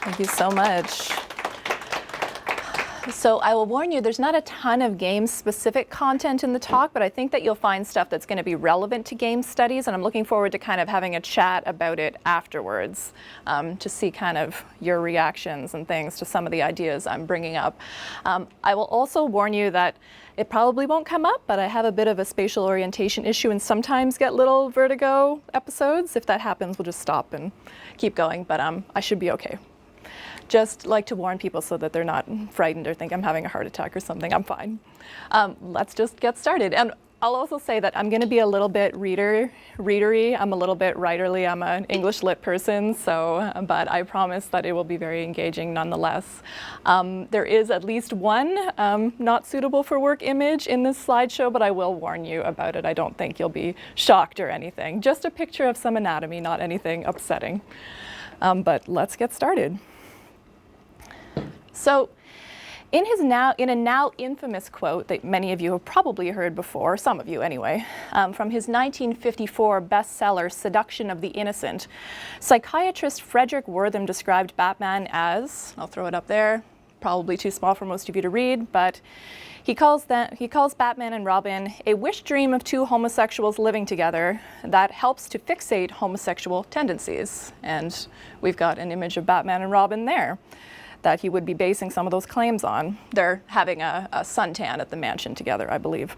Thank you so much. So I will warn you, there's not a ton of game-specific content in the talk, but I think that you'll find stuff that's going to be relevant to game studies, and I'm looking forward to kind of having a chat about it afterwards to see kind of your reactions and things to some of the ideas I'm bringing up. I will also warn you that it probably won't come up, but I have a bit of a spatial orientation issue and sometimes get little vertigo episodes. If that happens, we'll just stop and keep going, but I should be okay. Just like to warn people so that they're not frightened or think I'm having a heart attack or something. I'm fine. Let's just get started. And I'll also say that I'm going to be a little bit readery. I'm a little bit writerly. I'm an English lit person, but I promise that it will be very engaging nonetheless. There is at least one not suitable for work image in this slideshow, but I will warn you about it. I don't think you'll be shocked or anything. Just a picture of some anatomy, not anything upsetting. But let's get started. So in a now infamous quote that many of you have probably heard before, some of you anyway, from his 1954 bestseller, Seduction of the Innocent, psychiatrist Frederick Wortham described Batman as, I'll throw it up there, probably too small for most of you to read, but he calls Batman and Robin a wish dream of two homosexuals living together that helps to fixate homosexual tendencies. And we've got an image of Batman and Robin there that he would be basing some of those claims on. They're having a suntan at the mansion together, I believe.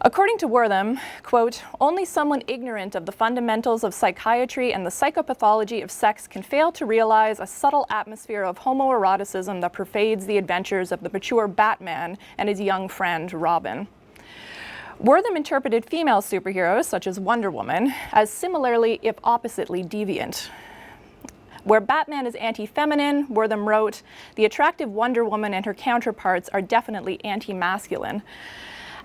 According to Wortham, quote, only someone ignorant of the fundamentals of psychiatry and the psychopathology of sex can fail to realize a subtle atmosphere of homoeroticism that pervades the adventures of the mature Batman and his young friend, Robin. Wortham interpreted female superheroes, such as Wonder Woman, as similarly, if oppositely, deviant. Where Batman is anti-feminine, Wortham wrote, the attractive Wonder Woman and her counterparts are definitely anti-masculine.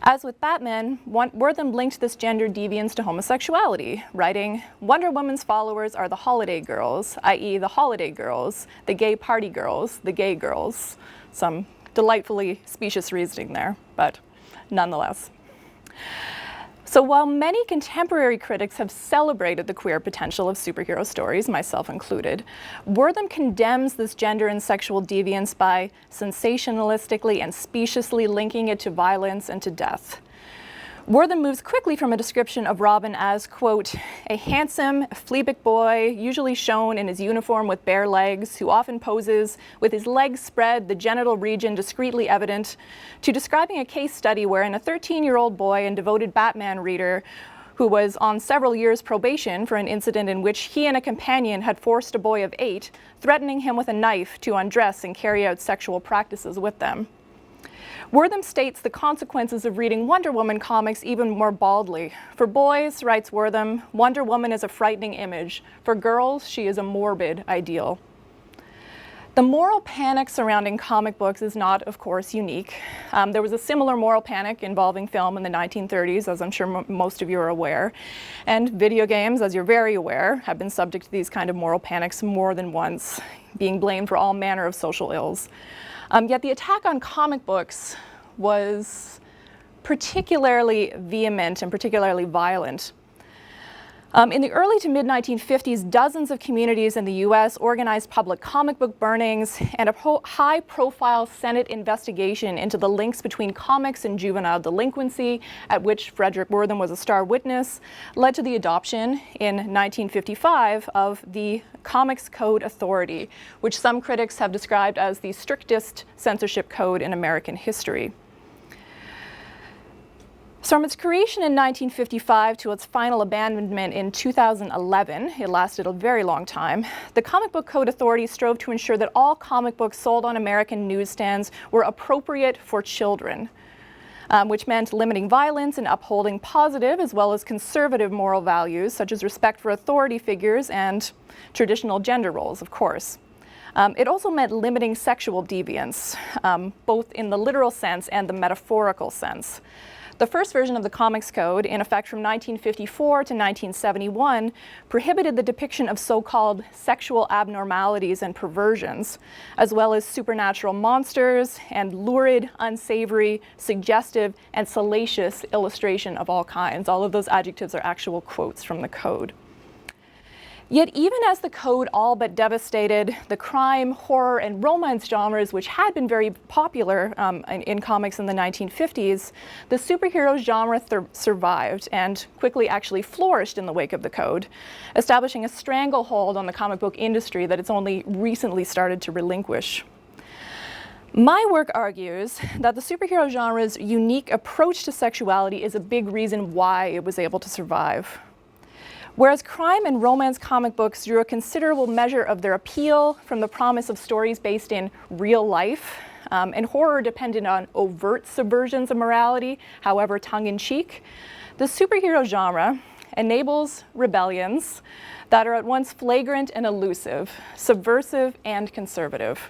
As with Batman, Wortham linked this gender deviance to homosexuality, writing, Wonder Woman's followers are the holiday girls, i.e. the holiday girls, the gay party girls, the gay girls. Some delightfully specious reasoning there, but nonetheless. So while many contemporary critics have celebrated the queer potential of superhero stories, myself included, Wortham condemns this gender and sexual deviance by sensationalistically and speciously linking it to violence and to death. Wortham moves quickly from a description of Robin as, quote, a handsome, phlebic boy, usually shown in his uniform with bare legs, who often poses with his legs spread, the genital region discreetly evident, to describing a case study wherein a 13-year-old boy and devoted Batman reader who was on several years probation for an incident in which he and a companion had forced a boy of 8, threatening him with a knife to undress and carry out sexual practices with them. Wortham states the consequences of reading Wonder Woman comics even more baldly. For boys, writes Wortham, Wonder Woman is a frightening image. For girls, she is a morbid ideal. The moral panic surrounding comic books is not, of course, unique. There was a similar moral panic involving film in the 1930s, as I'm sure most of you are aware. And video games, as you're very aware, have been subject to these kind of moral panics more than once, being blamed for all manner of social ills. Yet the attack on comic books was particularly vehement and particularly violent. In the early to mid-1950s, dozens of communities in the US organized public comic book burnings, and a high-profile Senate investigation into the links between comics and juvenile delinquency, at which Frederick Wortham was a star witness, led to the adoption in 1955 of the Comics Code Authority, which some critics have described as the strictest censorship code in American history. So from its creation in 1955 to its final abandonment in 2011, it lasted a very long time, the Comic Book Code Authority strove to ensure that all comic books sold on American newsstands were appropriate for children, which meant limiting violence and upholding positive as well as conservative moral values, such as respect for authority figures and traditional gender roles, of course. It also meant limiting sexual deviance, both in the literal sense and the metaphorical sense. The first version of the Comics Code, in effect from 1954 to 1971, prohibited the depiction of so-called sexual abnormalities and perversions, as well as supernatural monsters and lurid, unsavory, suggestive, and salacious illustration of all kinds. All of those adjectives are actual quotes from the code. Yet even as the code all but devastated the crime, horror, and romance genres, which had been very popular in comics in the 1950s, the superhero genre survived and quickly actually flourished in the wake of the code, establishing a stranglehold on the comic book industry that it's only recently started to relinquish. My work argues that the superhero genre's unique approach to sexuality is a big reason why it was able to survive. Whereas crime and romance comic books drew a considerable measure of their appeal from the promise of stories based in real life, and horror depended on overt subversions of morality, however tongue-in-cheek, the superhero genre enables rebellions that are at once flagrant and elusive, subversive and conservative.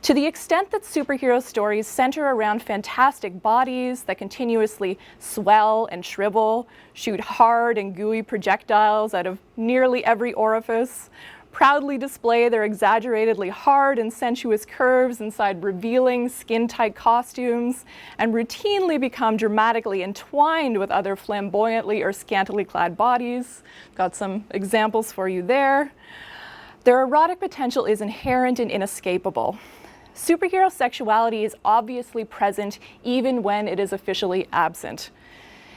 To the extent that superhero stories center around fantastic bodies that continuously swell and shrivel, shoot hard and gooey projectiles out of nearly every orifice, proudly display their exaggeratedly hard and sensuous curves inside revealing skin-tight costumes, and routinely become dramatically entwined with other flamboyantly or scantily clad bodies. Got some examples for you there. Their erotic potential is inherent and inescapable. Superhero sexuality is obviously present even when it is officially absent.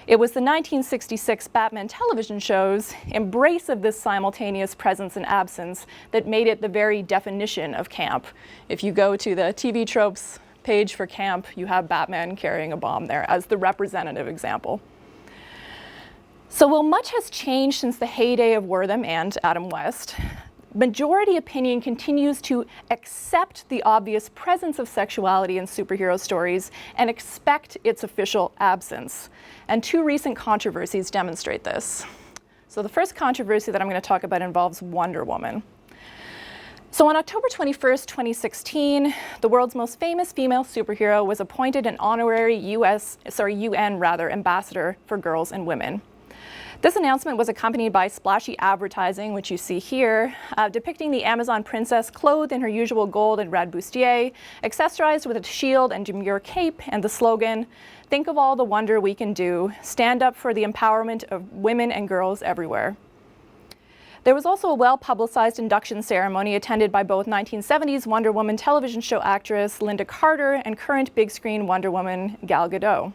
It was the 1966 Batman television show's embrace of this simultaneous presence and absence that made it the very definition of camp. If you go to the TV tropes page for camp, you have Batman carrying a bomb there as the representative example. So while much has changed since the heyday of Wortham and Adam West, majority opinion continues to accept the obvious presence of sexuality in superhero stories and expect its official absence. And two recent controversies demonstrate this. So the first controversy that I'm going to talk about involves Wonder Woman. So on October 21st, 2016, the world's most famous female superhero was appointed an honorary UN ambassador for girls and women. This announcement was accompanied by splashy advertising, which you see here, depicting the Amazon princess clothed in her usual gold and red bustier, accessorized with a shield and demure cape, and the slogan, "Think of all the wonder we can do, stand up for the empowerment of women and girls everywhere." There was also a well-publicized induction ceremony attended by both 1970s Wonder Woman television show actress Linda Carter and current big-screen Wonder Woman Gal Gadot.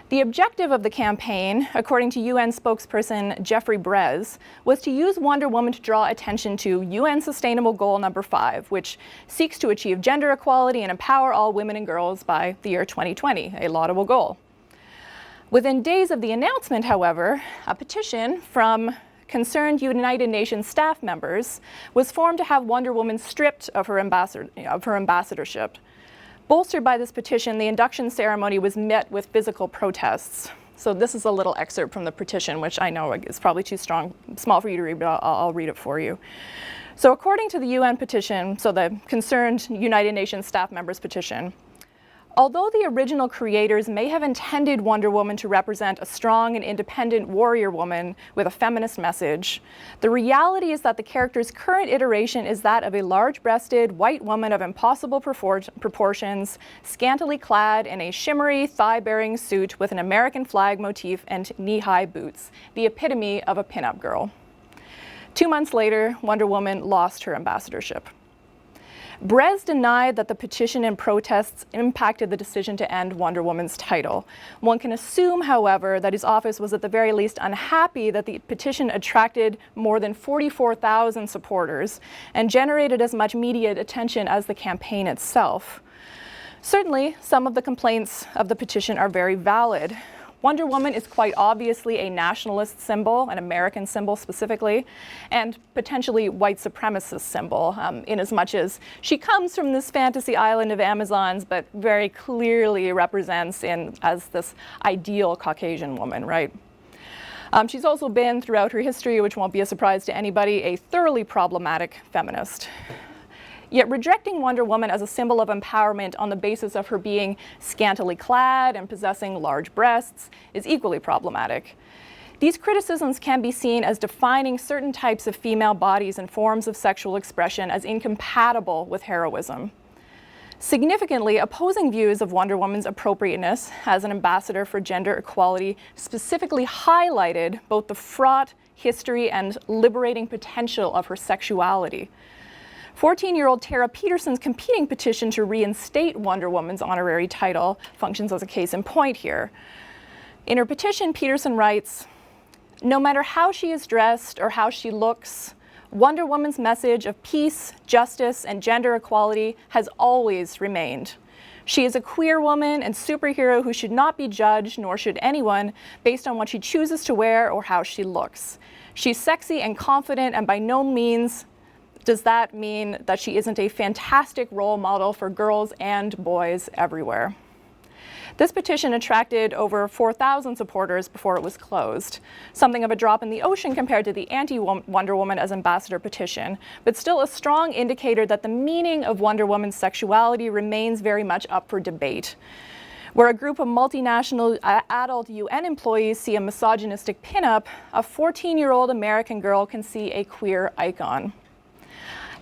The objective of the campaign, according to UN spokesperson Jeffrey Brez, was to use Wonder Woman to draw attention to UN Sustainable Goal number 5, which seeks to achieve gender equality and empower all women and girls by the year 2020, a laudable goal. Within days of the announcement, however, a petition from concerned United Nations staff members was formed to have Wonder Woman stripped of her ambassadorship. Bolstered by this petition, the induction ceremony was met with physical protests. So this is a little excerpt from the petition, which I know is probably too small for you to read, but I'll read it for you. So according to the UN petition, so the concerned United Nations staff members petition, although the original creators may have intended Wonder Woman to represent a strong and independent warrior woman with a feminist message, the reality is that the character's current iteration is that of a large-breasted white woman of impossible proportions, scantily clad in a shimmery, thigh-bearing suit with an American flag motif and knee-high boots, the epitome of a pinup girl. 2 months later, Wonder Woman lost her ambassadorship. Brez denied that the petition and protests impacted the decision to end Wonder Woman's title. One can assume, however, that his office was at the very least unhappy that the petition attracted more than 44,000 supporters and generated as much media attention as the campaign itself. Certainly, some of the complaints of the petition are very valid. Wonder Woman is quite obviously a nationalist symbol, an American symbol specifically, and potentially white supremacist symbol, inasmuch as she comes from this fantasy island of Amazons, but very clearly represents as this ideal Caucasian woman, right? She's also been, throughout her history, which won't be a surprise to anybody, a thoroughly problematic feminist. Yet rejecting Wonder Woman as a symbol of empowerment on the basis of her being scantily clad and possessing large breasts is equally problematic. These criticisms can be seen as defining certain types of female bodies and forms of sexual expression as incompatible with heroism. Significantly, opposing views of Wonder Woman's appropriateness as an ambassador for gender equality specifically highlighted both the fraught history, and liberating potential of her sexuality. 14-year-old Tara Peterson's competing petition to reinstate Wonder Woman's honorary title functions as a case in point here. In her petition, Peterson writes, "No matter how she is dressed or how she looks, Wonder Woman's message of peace, justice, and gender equality has always remained. She is a queer woman and superhero who should not be judged, nor should anyone, based on what she chooses to wear or how she looks. She's sexy and confident, and by no means does that mean that she isn't a fantastic role model for girls and boys everywhere." This petition attracted over 4,000 supporters before it was closed, something of a drop in the ocean compared to the anti-Wonder Woman as Ambassador petition, but still a strong indicator that the meaning of Wonder Woman's sexuality remains very much up for debate. Where a group of multinational adult UN employees see a misogynistic pinup, a 14-year-old American girl can see a queer icon.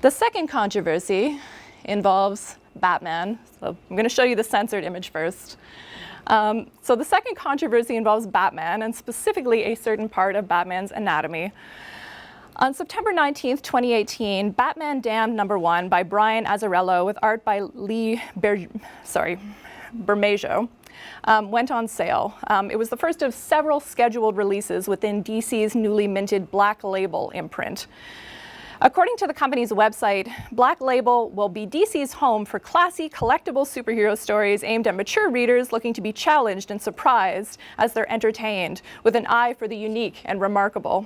The second controversy involves Batman. So I'm going to show you the censored image first. So the second controversy involves Batman, and specifically a certain part of Batman's anatomy. On September 19th, 2018, Batman Damned #1 by Brian Azzarello with art by Lee Bermejo went on sale. It was the first of several scheduled releases within DC's newly minted Black Label imprint. According to the company's website, Black Label will be DC's home for classy, collectible superhero stories aimed at mature readers looking to be challenged and surprised as they're entertained, with an eye for the unique and remarkable.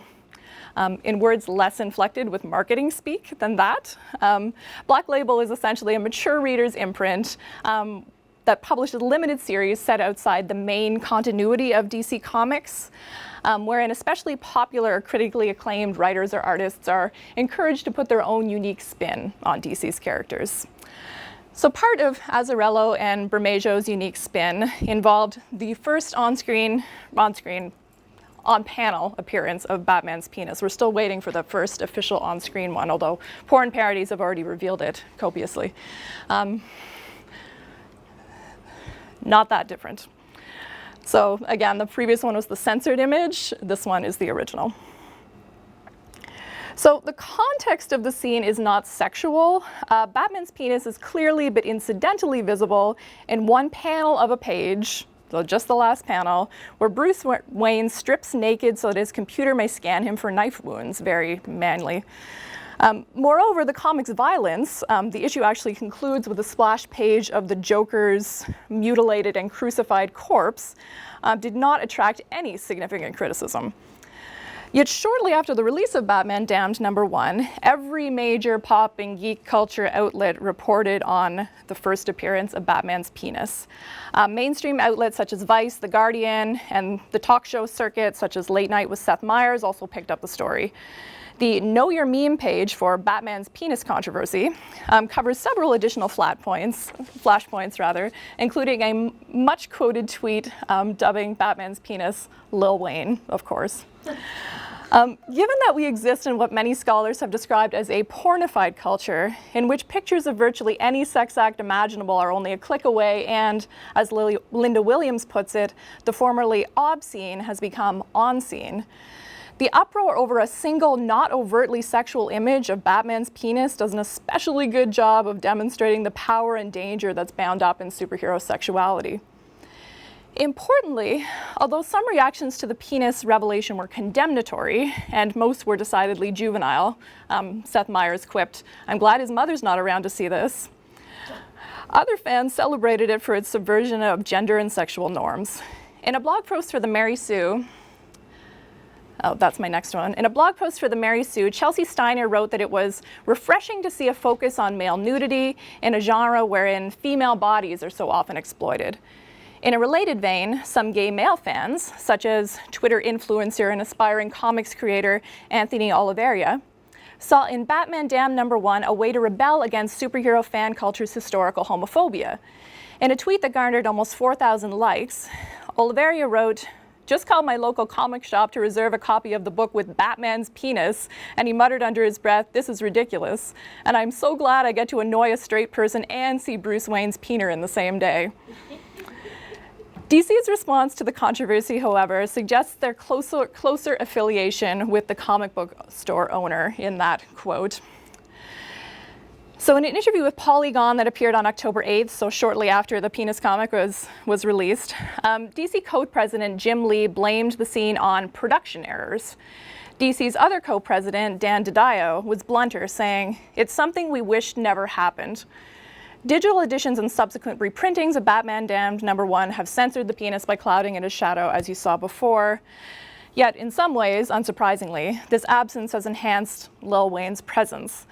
In words less inflected with marketing speak than that, Black Label is essentially a mature reader's imprint that publishes a limited series set outside the main continuity of DC Comics, wherein especially popular or critically acclaimed writers or artists are encouraged to put their own unique spin on DC's characters. So part of Azzarello and Bermejo's unique spin involved the first on-panel appearance of Batman's penis. We're still waiting for the first official on-screen one, although porn parodies have already revealed it copiously. Not that different. So again, the previous one was the censored image. This one is the original. So the context of the scene is not sexual. Batman's penis is clearly but incidentally visible in one panel of a page, so just the last panel, where Bruce Wayne strips naked so that his computer may scan him for knife wounds very manually. Moreover, the comic's violence, the issue actually concludes with a splash page of the Joker's mutilated and crucified corpse, did not attract any significant criticism. Yet shortly after the release of Batman Damned #1, every major pop and geek culture outlet reported on the first appearance of Batman's penis. Mainstream outlets such as Vice, The Guardian, and the talk show circuit such as Late Night with Seth Meyers also picked up the story. The Know Your Meme page for Batman's penis controversy covers several additional flashpoints, including a much quoted tweet dubbing Batman's penis Lil Wayne, of course. Given that we exist in what many scholars have described as a pornified culture, in which pictures of virtually any sex act imaginable are only a click away, and, as Linda Williams puts it, the formerly obscene has become on-scene, the uproar over a single, not overtly sexual image of Batman's penis does an especially good job of demonstrating the power and danger that's bound up in superhero sexuality. Importantly, although some reactions to the penis revelation were condemnatory, and most were decidedly juvenile, Seth Meyers quipped, "I'm glad his mother's not around to see this." Other fans celebrated it for its subversion of gender and sexual norms. In a blog post for the Mary Sue, that's my next one. In a blog post for the Mary Sue, Chelsea Steiner wrote that it was refreshing to see a focus on male nudity in a genre wherein female bodies are so often exploited. In a related vein, some gay male fans, such as Twitter influencer and aspiring comics creator Anthony Oliveira, saw in Batman Damned #1 a way to rebel against superhero fan culture's historical homophobia. In a tweet that garnered almost 4,000 likes, Oliveira wrote, "Just called my local comic shop to reserve a copy of the book with Batman's penis, and he muttered under his breath, 'This is ridiculous. And I'm so glad I get to annoy a straight person and see Bruce Wayne's peener in the same day.'" DC's response to the controversy, however, suggests their closer affiliation with the comic book store owner in that quote. So in an interview with Polygon that appeared on October 8th, so shortly after the penis comic was released, DC co-president Jim Lee blamed the scene on production errors. DC's other co-president, Dan DiDio, was blunter, saying, "It's something we wish never happened. Digital editions and subsequent reprintings of Batman Damned #1 have censored the penis by clouding it as shadow, as you saw before. Yet, in some ways, unsurprisingly, this absence has enhanced Lil Wayne's presence.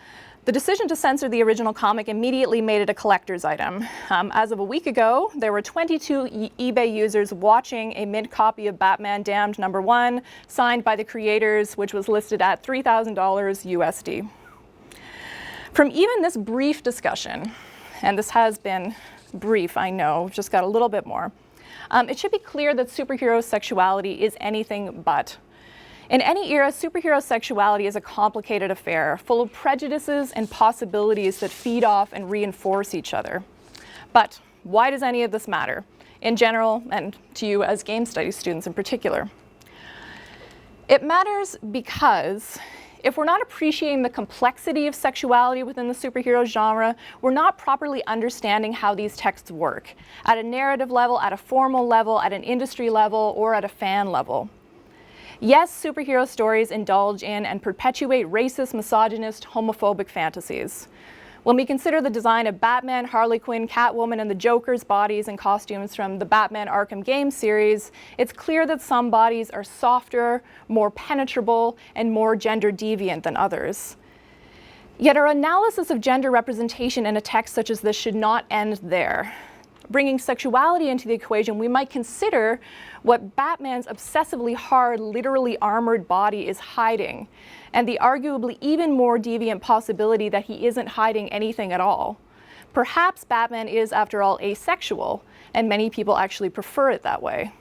The decision to censor the original comic immediately made it a collector's item. As of a week ago, there were 22 eBay users watching a mint copy of Batman Damned #1, signed by the creators, which was listed at $3,000 USD. From even this brief discussion, and this has been brief, I know, just got a little bit more, it should be clear that superhero sexuality is anything but. In any era, superhero sexuality is a complicated affair, full of prejudices and possibilities that feed off and reinforce each other. But why does any of this matter, in general, and to you as game studies students in particular? It matters because if we're not appreciating the complexity of sexuality within the superhero genre, we're not properly understanding how these texts work, at a narrative level, at a formal level, at an industry level, or at a fan level. Yes, superhero stories indulge in and perpetuate racist, misogynist, homophobic fantasies. When we consider the design of Batman, Harley Quinn, Catwoman, and the Joker's bodies and costumes from the Batman Arkham game series, it's clear that some bodies are softer, more penetrable, and more gender deviant than others. Yet our analysis of gender representation in a text such as this should not end there. Bringing sexuality into the equation, we might consider what Batman's obsessively hard, literally armored body is hiding, and the arguably even more deviant possibility that he isn't hiding anything at all. Perhaps Batman is, after all, asexual, and many people actually prefer it that way.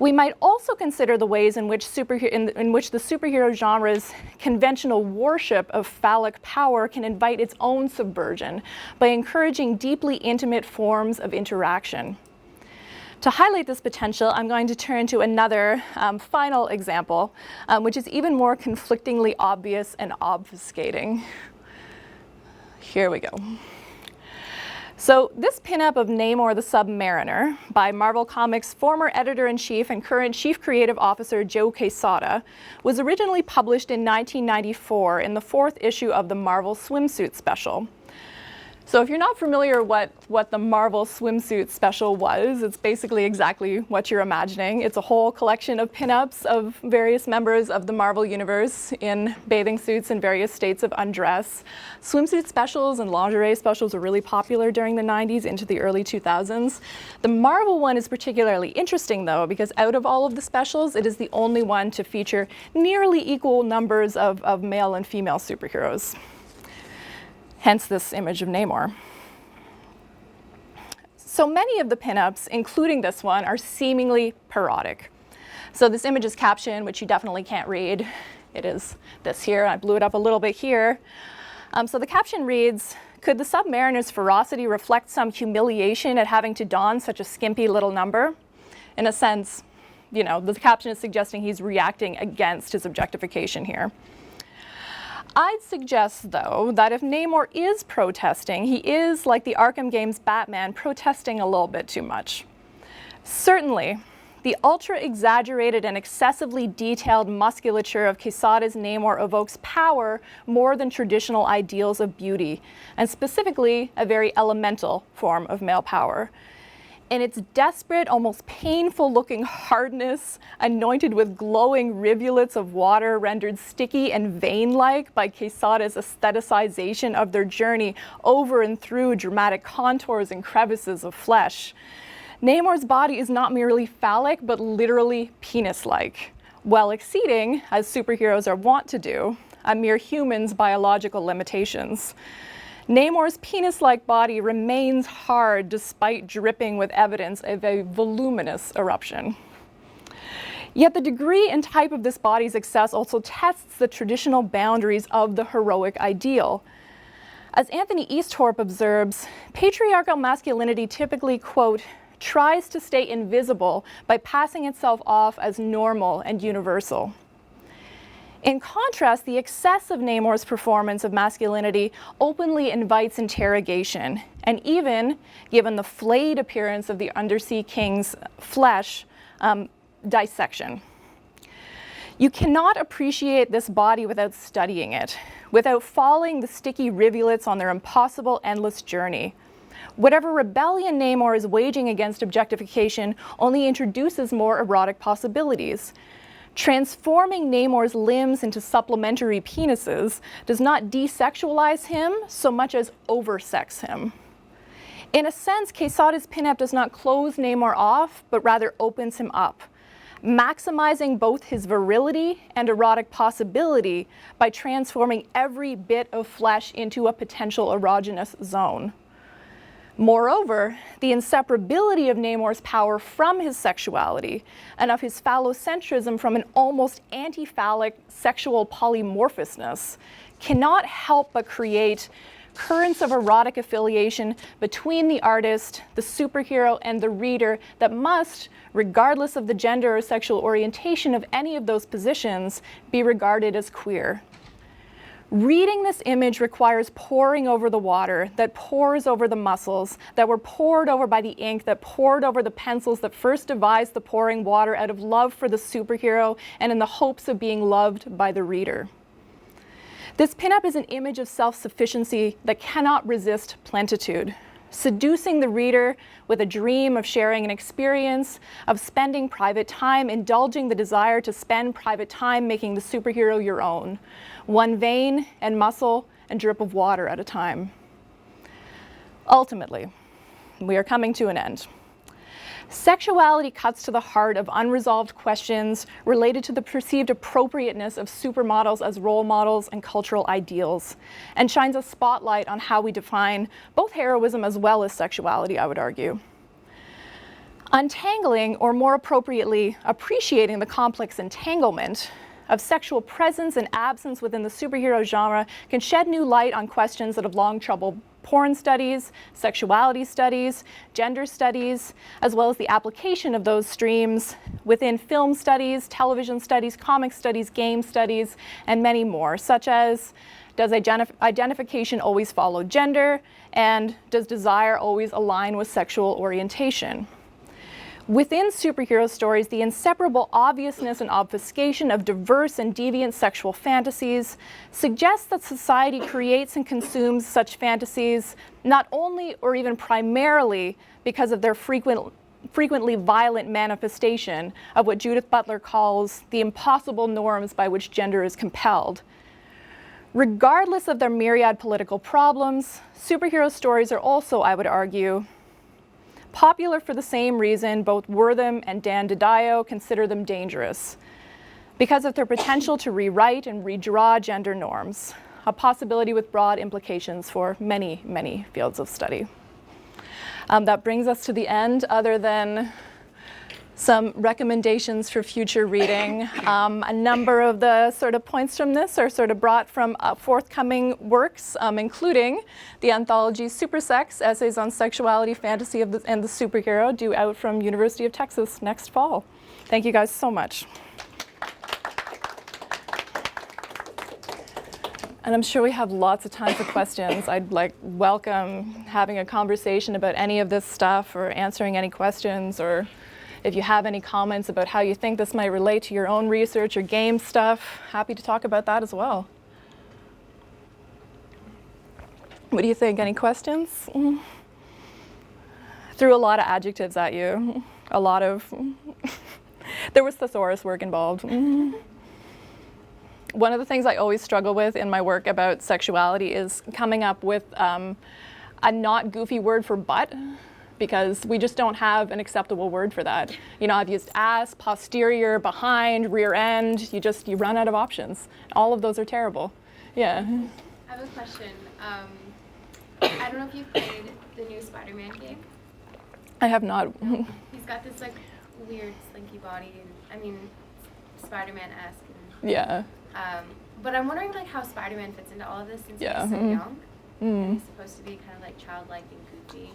We might also consider the ways in which the superhero genre's conventional worship of phallic power can invite its own subversion by encouraging deeply intimate forms of interaction. To highlight this potential, I'm going to turn to another final example, which is even more conflictingly obvious and obfuscating. Here we go. So this pinup of Namor the Submariner by Marvel Comics' former editor-in-chief and current chief creative officer Joe Quesada was originally published in 1994 in the 4th issue of the Marvel Swimsuit special. So if you're not familiar what the Marvel Swimsuit special was, it's basically exactly what you're imagining. It's a whole collection of pinups of various members of the Marvel universe in bathing suits in various states of undress. Swimsuit specials and lingerie specials were really popular during the 90s into the early 2000s. The Marvel one is particularly interesting though, because out of all of the specials, it is the only one to feature nearly equal numbers of male and female superheroes. Hence this image of Namor. So many of the pinups, including this one, are seemingly parodic. So this image is captioned, which you definitely can't read. It is this here. I blew it up a little bit here. So the caption reads, "Could the Submariner's ferocity reflect some humiliation at having to don such a skimpy little number?" In a sense, you know, the caption is suggesting he's reacting against his objectification here. I'd suggest, though, that if Namor is protesting, he is, like the Arkham games Batman, protesting a little bit too much. Certainly, the ultra-exaggerated and excessively detailed musculature of Quesada's Namor evokes power more than traditional ideals of beauty, and specifically a very elemental form of male power. In its desperate, almost painful-looking hardness, anointed with glowing rivulets of water rendered sticky and vein-like by Quesada's aestheticization of their journey over and through dramatic contours and crevices of flesh, Namor's body is not merely phallic, but literally penis-like, while exceeding, as superheroes are wont to do, a mere human's biological limitations. Namor's penis-like body remains hard despite dripping with evidence of a voluminous eruption. Yet the degree and type of this body's excess also tests the traditional boundaries of the heroic ideal. As Anthony Easthorpe observes, patriarchal masculinity typically, quote, tries to stay invisible by passing itself off as normal and universal. In contrast, the excess of Namor's performance of masculinity openly invites interrogation, and even, given the flayed appearance of the Undersea King's flesh, dissection. You cannot appreciate this body without studying it, without following the sticky rivulets on their impossible, endless journey. Whatever rebellion Namor is waging against objectification only introduces more erotic possibilities. Transforming Namor's limbs into supplementary penises does not desexualize him so much as oversex him. In a sense, Quesada's pinup does not close Namor off, but rather opens him up, maximizing both his virility and erotic possibility by transforming every bit of flesh into a potential erogenous zone. Moreover, the inseparability of Namor's power from his sexuality and of his phallocentrism from an almost anti-phallic sexual polymorphousness cannot help but create currents of erotic affiliation between the artist, the superhero, and the reader that must, regardless of the gender or sexual orientation of any of those positions, be regarded as queer. Reading this image requires poring over the water that pours over the muscles that were poured over by the ink that poured over the pencils that first devised the pouring water out of love for the superhero and in the hopes of being loved by the reader. This pinup is an image of self-sufficiency that cannot resist plentitude, seducing the reader with a dream of sharing an experience, of spending private time, indulging the desire to spend private time making the superhero your own, one vein and muscle and drip of water at a time. Ultimately, we are coming to an end. Sexuality cuts to the heart of unresolved questions related to the perceived appropriateness of supermodels as role models and cultural ideals, and shines a spotlight on how we define both heroism as well as sexuality, I would argue. Untangling, or more appropriately, appreciating the complex entanglement of sexual presence and absence within the superhero genre can shed new light on questions that have long troubled porn studies, sexuality studies, gender studies, as well as the application of those streams within film studies, television studies, comic studies, game studies, and many more, such as, does identification always follow gender, and does desire always align with sexual orientation? Within superhero stories, the inseparable obviousness and obfuscation of diverse and deviant sexual fantasies suggests that society creates and consumes such fantasies not only or even primarily because of their frequently violent manifestation of what Judith Butler calls the impossible norms by which gender is compelled. Regardless of their myriad political problems, superhero stories are also, I would argue, popular for the same reason both Wortham and Dan DiDio consider them dangerous, because of their potential to rewrite and redraw gender norms, a possibility with broad implications for many, many fields of study. That brings us to the end, other than some recommendations for future reading. A number of the sort of points from this are sort of brought from forthcoming works, including the anthology Super Sex, Essays on Sexuality, Fantasy and the Superhero, due out from University of Texas next fall. Thank you guys so much. And I'm sure we have lots of time for questions. I'd welcome having a conversation about any of this stuff or answering any questions, or if you have any comments about how you think this might relate to your own research or game stuff, happy to talk about that as well. What do you think? Any questions? Threw a lot of adjectives at you. A lot of, there was thesaurus work involved. One of the things I always struggle with in my work about sexuality is coming up with a not goofy word for butt, because we just don't have an acceptable word for that. You know, I've used ass, posterior, behind, rear end. You run out of options. All of those are terrible. Yeah. I have a question. I don't know if you've played the new Spider-Man game. I have not. He's got this weird slinky body, and I mean, Spider-Man-esque. Yeah. But I'm wondering how Spider-Man fits into all of this, since he's so young. And he's supposed to be kind of childlike and goofy.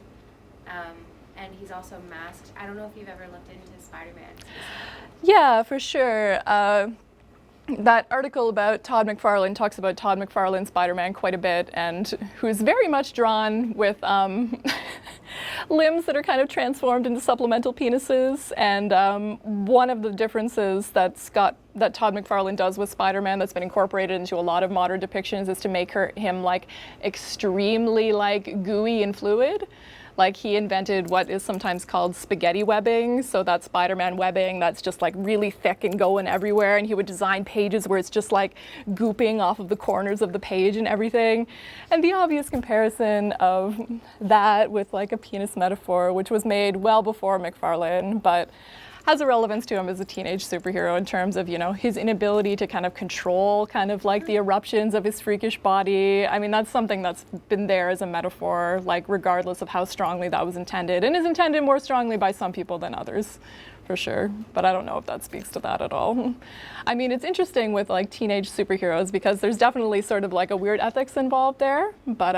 and he's also masked. I don't know if you've ever looked into Spider-Man. Yeah, for sure. That article about Todd Mcfarlane talks about Todd McFarlane's Spider-Man quite a bit, and who's very much drawn with limbs that are kind of transformed into supplemental penises. And one of the differences that Todd McFarlane does with Spider-Man that's been incorporated into a lot of modern depictions is to make him like extremely like gooey and fluid. Like he invented what is sometimes called spaghetti webbing, so that's Spider-Man webbing that's just like really thick and going everywhere, and he would design pages where it's just like gooping off of the corners of the page and everything. And the obvious comparison of that with like a penis metaphor, which was made well before McFarlane, but has a relevance to him as a teenage superhero in terms of, you know, his inability to kind of control kind of like the eruptions of his freakish body. I mean, that's something that's been there as a metaphor, like regardless of how strongly that was intended, and is intended more strongly by some people than others, for sure. But I don't know if that speaks to that at all. I mean, it's interesting with like teenage superheroes because there's definitely sort of like a weird ethics involved there, but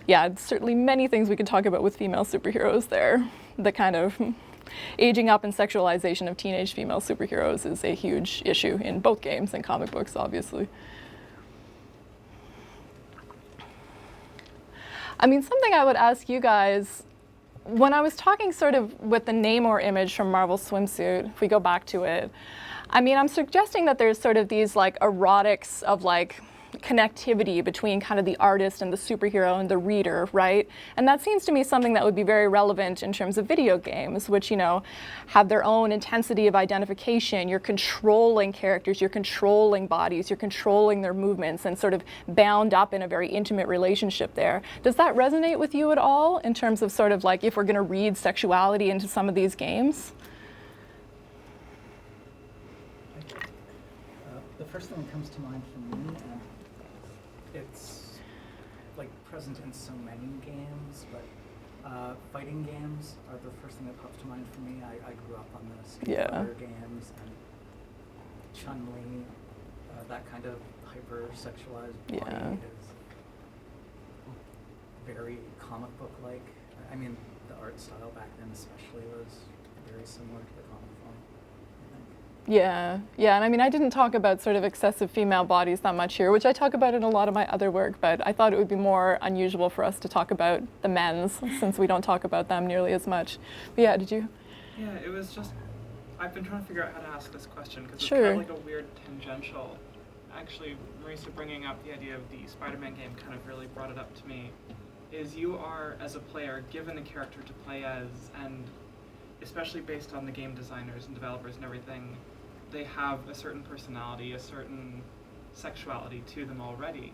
yeah, certainly many things we could talk about with female superheroes there. The kind of aging up and sexualization of teenage female superheroes is a huge issue in both games and comic books, obviously. I mean, something I would ask you guys, when I was talking sort of with the Namor image from Marvel's Swimsuit, if we go back to it, I mean, I'm suggesting that there's sort of these like erotics of like connectivity between kind of the artist and the superhero and the reader, right? And that seems to me something that would be very relevant in terms of video games, which, you know, have their own intensity of identification. You're controlling characters, you're controlling bodies, you're controlling their movements and sort of bound up in a very intimate relationship there. Does that resonate with you at all in terms of sort of like if we're going to read sexuality into some of these games? The first thing that comes to mind for me, it's like present in so many games, but fighting games are the first thing that pops to mind for me. I grew up on the Street Fighter games and Chun-Li, that kind of hyper-sexualized body is very comic book-like. I mean, the art style back then especially was very similar to the comic form, I think. Yeah, and I mean, I didn't talk about sort of excessive female bodies that much here, which I talk about in a lot of my other work, but I thought it would be more unusual for us to talk about the men's since we don't talk about them nearly as much. But yeah, did you? Yeah, it was just, I've been trying to figure out how to ask this question because it's Sure. kind of like a weird tangential. Actually, Marisa bringing up the idea of the Spider-Man game kind of really brought it up to me, is you are, as a player, given a character to play as, and especially based on the game designers and developers and everything, they have a certain personality, a certain sexuality to them already.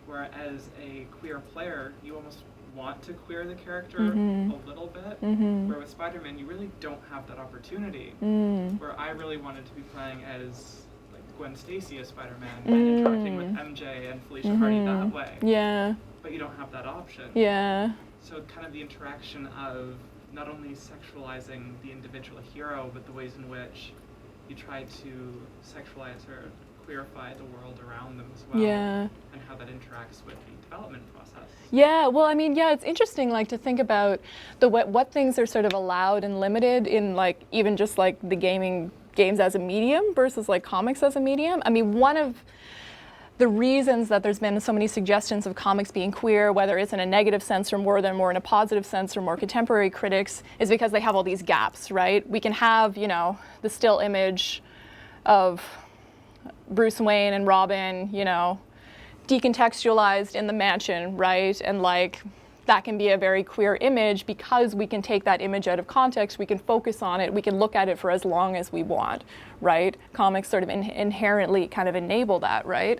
Whereas a queer player, you almost want to queer the character a little bit. Where with Spider-Man, you really don't have that opportunity. Where I really wanted to be playing as like Gwen Stacy as Spider-Man and interacting with MJ and Felicia Hardy that way. Yeah. But you don't have that option. Yeah. So kind of the interaction of not only sexualizing the individual hero, but the ways in which you try to sexualize or queerify the world around them as well. Yeah. And how that interacts with the development process. Yeah, well, I mean, yeah, it's interesting, like, to think about the what things are sort of allowed and limited in, like, even just, like, the games as a medium versus, like, comics as a medium. I mean, one of the reasons that there's been so many suggestions of comics being queer, whether it's in a negative sense or more in a positive sense or more contemporary critics, is because they have all these gaps, right? We can have, you know, the still image of Bruce Wayne and Robin, you know, decontextualized in the mansion, right? And like, that can be a very queer image because we can take that image out of context, we can focus on it, we can look at it for as long as we want, right? Comics sort of inherently kind of enable that, right?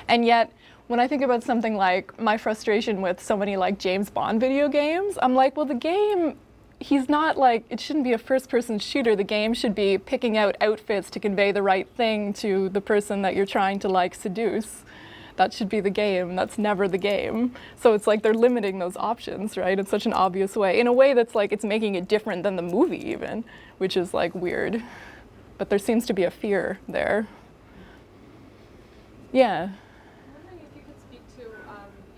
And yet, when I think about something like my frustration with so many like James Bond video games, I'm like, well, the game, he's not like, it shouldn't be a first-person shooter. The game should be picking out outfits to convey the right thing to the person that you're trying to like seduce. That should be the game. That's never the game. So it's like they're limiting those options, right? In such an obvious way. In a way that's like it's making it different than the movie even, which is like weird. But there seems to be a fear there. Yeah. I'm wondering if you could speak to,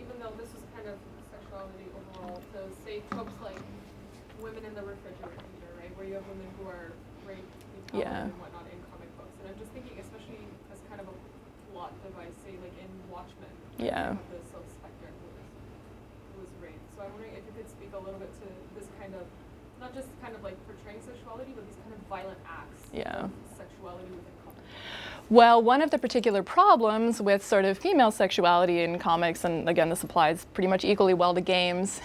even though this is kind of sexuality overall, to say tropes like women in the refrigerator, right? Where you have women who are raped, Yeah. and whatnot in comic books. And I'm just thinking, especially as kind of a plot device, say like in Watchmen, Yeah. you have the Silk Spectre who was raped. So I'm wondering if you could speak a little bit to this kind of, not just kind of like portraying sexuality, but these kind of violent acts Yeah. of sexuality within comic books. Well, one of the particular problems with sort of female sexuality in comics, and again, this applies pretty much equally well to games,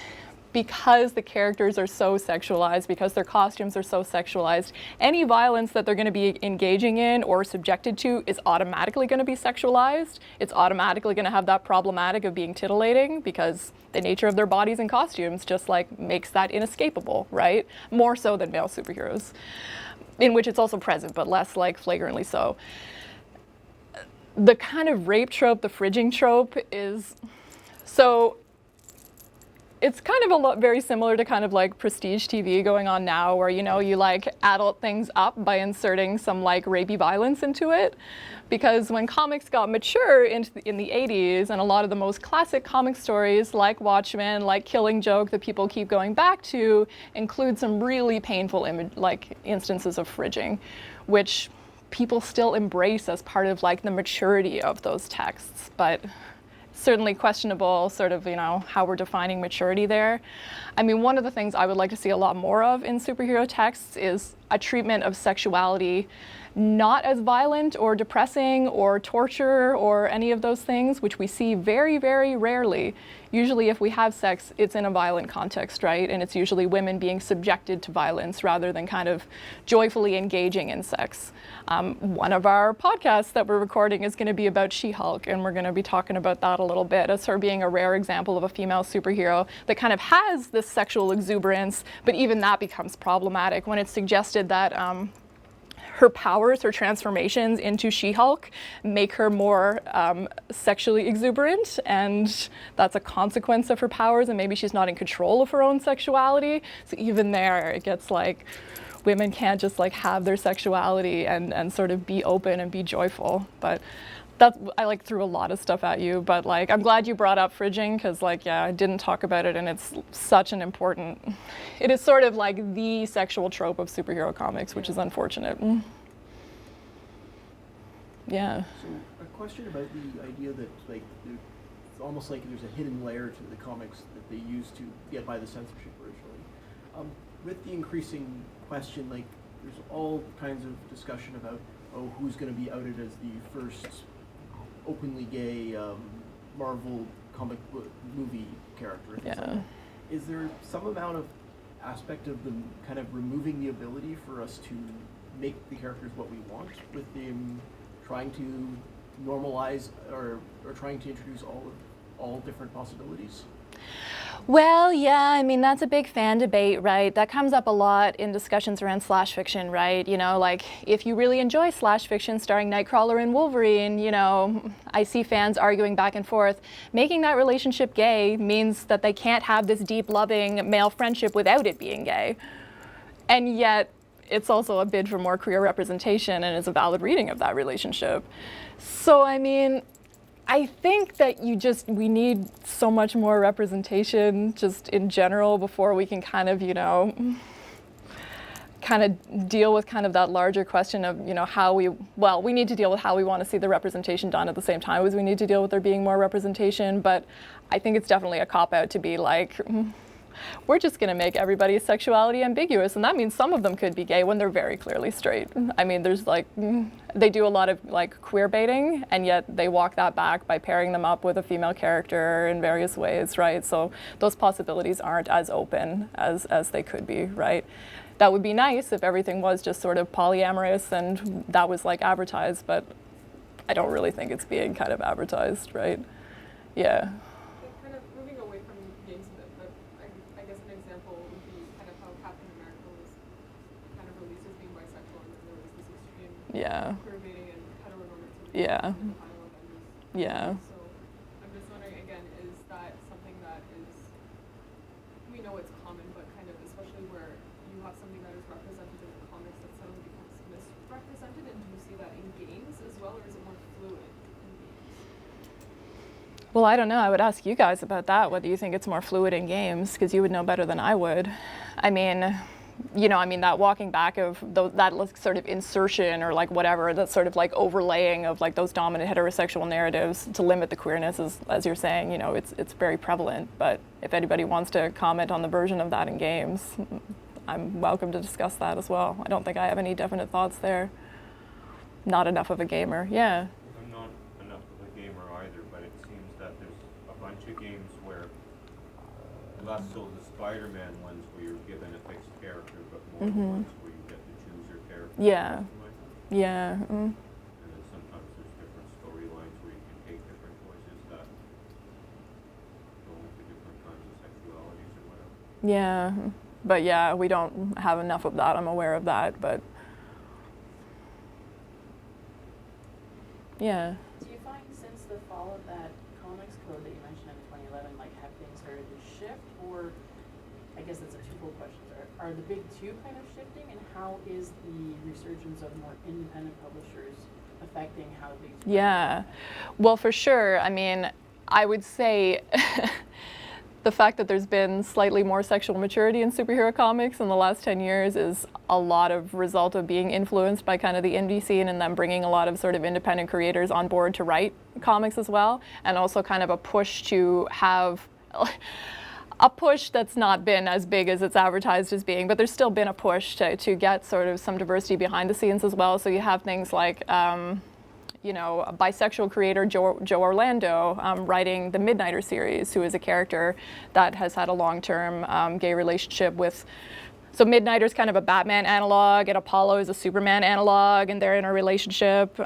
because the characters are so sexualized, because their costumes are so sexualized, any violence that they're going to be engaging in or subjected to is automatically going to be sexualized. It's automatically going to have that problematic of being titillating, because the nature of their bodies and costumes just like makes that inescapable, right? More so than male superheroes, in which it's also present, but less like flagrantly so. The kind of rape trope, the fridging trope is, so it's kind of a lot very similar to kind of like prestige TV going on now, where, you know, you like adult things up by inserting some like rapey violence into it. Because when comics got mature in the 80s, and a lot of the most classic comic stories like Watchmen, like Killing Joke, that people keep going back to, include some really painful instances of fridging, which people still embrace as part of like the maturity of those texts. But certainly questionable sort of, you know, how we're defining maturity there. I mean, one of the things I would like to see a lot more of in superhero texts is a treatment of sexuality not as violent or depressing or torture or any of those things, which we see very, very rarely. Usually if we have sex, it's in a violent context, right? And it's usually women being subjected to violence rather than kind of joyfully engaging in sex. One of our podcasts that we're recording is going to be about She-Hulk, and we're going to be talking about that a little bit as her being a rare example of a female superhero that kind of has this sexual exuberance, but even that becomes problematic when it's suggested that her powers, her transformations into She-Hulk make her more sexually exuberant, and that's a consequence of her powers, and maybe she's not in control of her own sexuality. So even there, it gets like, women can't just like have their sexuality and sort of be open and be joyful. But that's, I like threw a lot of stuff at you, but like I'm glad you brought up fridging, because like, yeah, I didn't talk about it, and it's such an important, it is sort of like the sexual trope of superhero comics, which is unfortunate. Yeah. So a question about the idea that like it's almost like there's a hidden layer to the comics that they used to get by the censorship originally. With the increasing question, like there's all kinds of discussion about, oh, who's going to be outed as the first openly gay Marvel comic book movie character. And things like that. Is there some amount of aspect of them kind of removing the ability for us to make the characters what we want, with them trying to normalize or trying to introduce all different possibilities? Well, yeah, I mean, that's a big fan debate, right? That comes up a lot in discussions around slash fiction, right? You know, like, if you really enjoy slash fiction starring Nightcrawler and Wolverine, you know, I see fans arguing back and forth. Making that relationship gay means that they can't have this deep, loving male friendship without it being gay. And yet, it's also a bid for more queer representation, and is a valid reading of that relationship. So, I mean, I think that we need so much more representation just in general before we can kind of, you know, kind of deal with kind of that larger question of, you know, we need to deal with how we want to see the representation done at the same time as we need to deal with there being more representation. But I think it's definitely a cop-out to be like, we're just going to make everybody's sexuality ambiguous, and that means some of them could be gay when they're very clearly straight. I mean, there's like, they do a lot of like queer baiting, and yet they walk that back by pairing them up with a female character in various ways, right? So those possibilities aren't as open as they could be, right? That would be nice if everything was just sort of polyamorous and that was like advertised, but I don't really think it's being kind of advertised, right? Yeah. Kind of moving away from games a bit, but I guess an example would be kind of how Captain America was kind of released as being bisexual, and then there was this extreme queer baiting and heteronormativity in the final Avengers. Yeah. So I'm just wondering again, is that something that is, we know it's common, but kind of especially where you have something that is represented in the comics that suddenly becomes misrepresented, and do you see that in games as well, or is it more fluid in games? Well, I don't know. I would ask you guys about that, whether you think it's more fluid in games, because you would know better than I would. I mean, that walking back of that sort of insertion or like whatever, that sort of like overlaying of like those dominant heterosexual narratives to limit the queerness is, as you're saying, it's very prevalent. But if anybody wants to comment on the version of that in games, I'm welcome to discuss that as well. I don't think I have any definite thoughts there. Not enough of a gamer, yeah. I'm not enough of a gamer either, but it seems that there's a bunch of games where, less so the Spider-Man ones where you're given a fixed character, but more the ones where you get to choose your character. Yeah. Like that. Yeah. And then sometimes there's different storylines where you can take different voices that go into different kinds of sexualities or whatever. Yeah. But yeah, we don't have enough of that. I'm aware of that, but yeah. Do you find since the fall of that comics code that you mentioned in 2011, like have things started to shift, or I guess that's a twofold question. Are the big two kind of shifting, and how is the resurgence of more independent publishers affecting how these? Yeah, well, for sure. I mean, I would say the fact that there's been slightly more sexual maturity in superhero comics in the last 10 years is a lot of result of being influenced by kind of the indie scene and them bringing a lot of sort of independent creators on board to write comics as well, and also kind of a push to have a push that's not been as big as it's advertised as being, but there's still been a push to get sort of some diversity behind the scenes as well. So you have things like a bisexual creator, Joe Orlando, writing the Midnighter series, who is a character that has had a long-term gay relationship with. So Midnighter's kind of a Batman analog, and Apollo is a Superman analog, and they're in a relationship.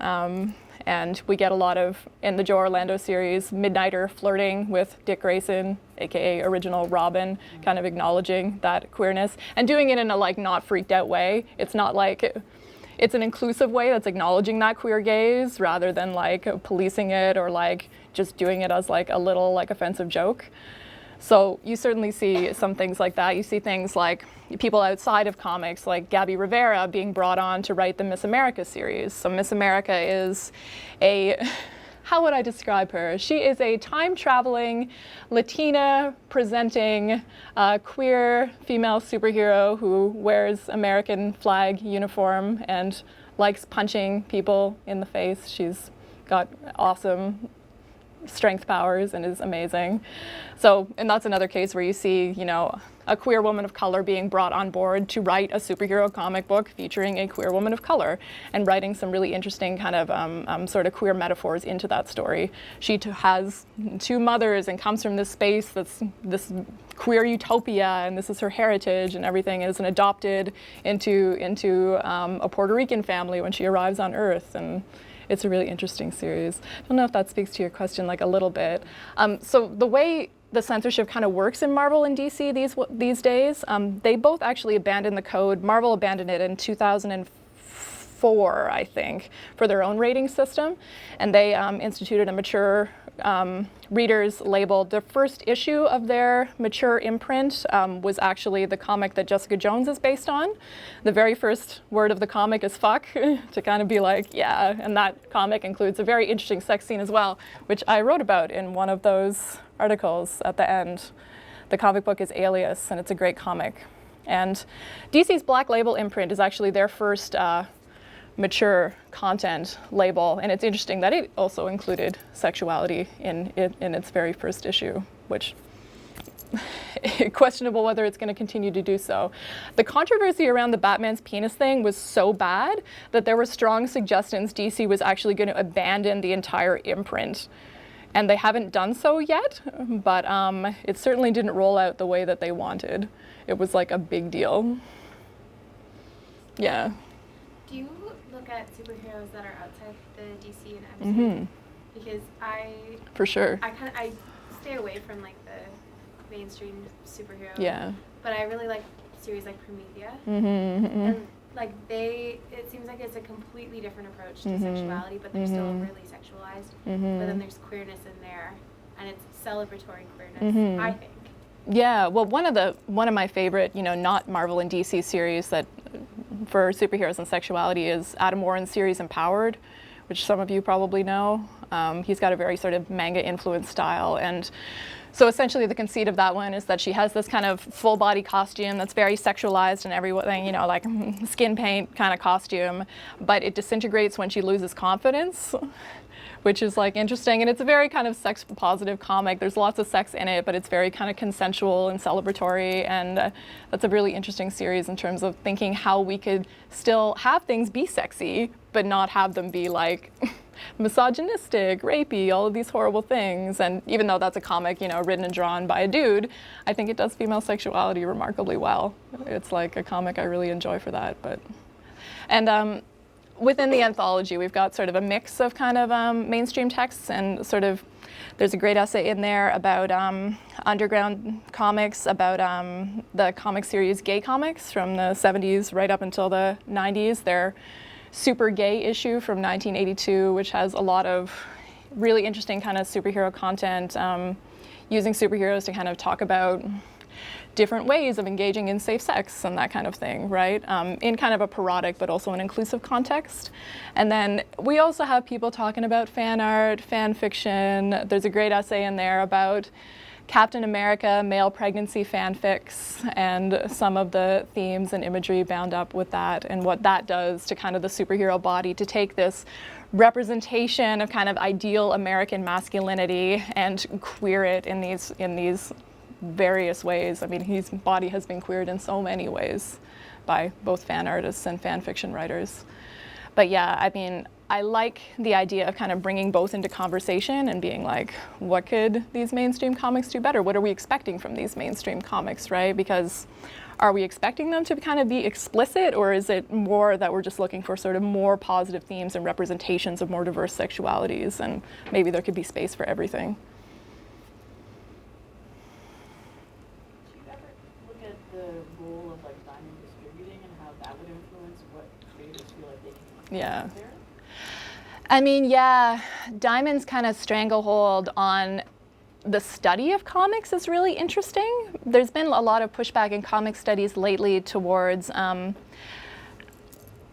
And we get a lot of, in the Joe Orlando series, Midnighter flirting with Dick Grayson, aka original Robin, kind of acknowledging that queerness and doing it in a like not freaked out way. It's not like, it's an inclusive way that's acknowledging that queer gaze rather than like policing it or like just doing it as like a little like offensive joke. So you certainly see some things like that. You see things like people outside of comics, like Gabby Rivera being brought on to write the Miss America series. So Miss America is how would I describe her? She is a time-traveling, Latina-presenting, queer female superhero who wears American flag uniform and likes punching people in the face. She's got awesome strength powers and is amazing. So, and that's another case where you see, a queer woman of color being brought on board to write a superhero comic book featuring a queer woman of color and writing some really interesting kind of sort of queer metaphors into that story. She has two mothers and comes from this space that's this queer utopia, and this is her heritage and everything, and is adopted into a Puerto Rican family when she arrives on Earth. And it's a really interesting series. I don't know if that speaks to your question like a little bit. So the way the censorship kind of works in Marvel and DC these days, they both actually abandoned the code. Marvel abandoned it in 2004, I think, for their own rating system. And they instituted a mature readers label. The first issue of their mature imprint was actually the comic that Jessica Jones is based on. The very first word of the comic is fuck, to kind of be like, yeah, and that comic includes a very interesting sex scene as well, which I wrote about in one of those articles at the end. The comic book is Alias, and it's a great comic. And DC's Black Label imprint is actually their first mature content label, and it's interesting that it also included sexuality in its very first issue, which questionable whether it's going to continue to do so. The controversy around the Batman's penis thing was so bad that there were strong suggestions DC was actually going to abandon the entire imprint. And they haven't done so yet, but it certainly didn't roll out the way that they wanted. It was like a big deal. Yeah. Do you look at superheroes that are outside the DC and MCU? Mm-hmm. Because For sure. I stay away from like the mainstream superhero. Yeah. But I really like series like Promethea. Mm-hmm, mm-hmm. And like it seems like it's a completely different approach to sexuality, but they're still really sexualized. But then there's queerness in there, and it's celebratory queerness, I think. Yeah, well, one of my favorite, not Marvel and DC series that for superheroes and sexuality is Adam Warren's series Empowered, which some of you probably know. He's got a very sort of manga influenced style, and so essentially the conceit of that one is that she has this kind of full body costume that's very sexualized and everything, you know, like skin paint kind of costume, but it disintegrates when she loses confidence, which is like interesting. And it's a very kind of sex positive comic. There's lots of sex in it, but it's very kind of consensual and celebratory. And that's a really interesting series in terms of thinking how we could still have things be sexy, but not have them be like misogynistic, rapey, all of these horrible things. And even though that's a comic, you know, written and drawn by a dude, I think it does female sexuality remarkably well. It's like a comic I really enjoy for that. And within the anthology, we've got sort of a mix of kind of mainstream texts, and sort of there's a great essay in there about underground comics, about the comic series Gay Comics from the 70s right up until the 90s. Their Super Gay issue from 1982, which has a lot of really interesting kind of superhero content, using superheroes to kind of talk about different ways of engaging in safe sex and that kind of thing, right? In kind of a parodic but also an inclusive context. And then we also have people talking about fan art, fan fiction. There's a great essay in there about Captain America male pregnancy fanfics and some of the themes and imagery bound up with that, and what that does to kind of the superhero body, to take this representation of kind of ideal American masculinity and queer it in these various ways. I mean, his body has been queered in so many ways by both fan artists and fan fiction writers. But yeah, I mean, I like the idea of kind of bringing both into conversation and being like, what could these mainstream comics do better? What are we expecting from these mainstream comics, right? Because are we expecting them to kind of be explicit, or is it more that we're just looking for sort of more positive themes and representations of more diverse sexualities, and maybe there could be space for everything? Do you ever look at the role of like diamond distributing and how that would influence what creators feel like they can Yeah. there? I mean, yeah, Diamond's kind of stranglehold on the study of comics is really interesting. There's been a lot of pushback in comic studies lately towards,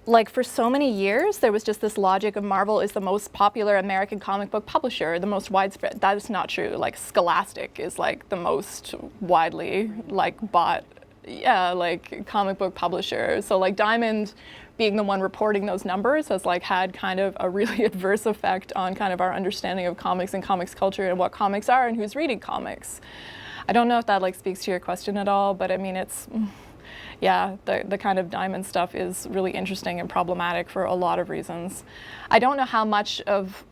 like for so many years, there was just this logic of Marvel is the most popular American comic book publisher, the most widespread. That is not true. Like Scholastic is like the most widely like bought, yeah, like comic book publisher. So like Diamond being the one reporting those numbers has like had kind of a really adverse effect on kind of our understanding of comics and comics culture and what comics are and who's reading comics. I don't know if that like speaks to your question at all, but I mean, it's, yeah, the kind of Diamond stuff is really interesting and problematic for a lot of reasons. I don't know how much of,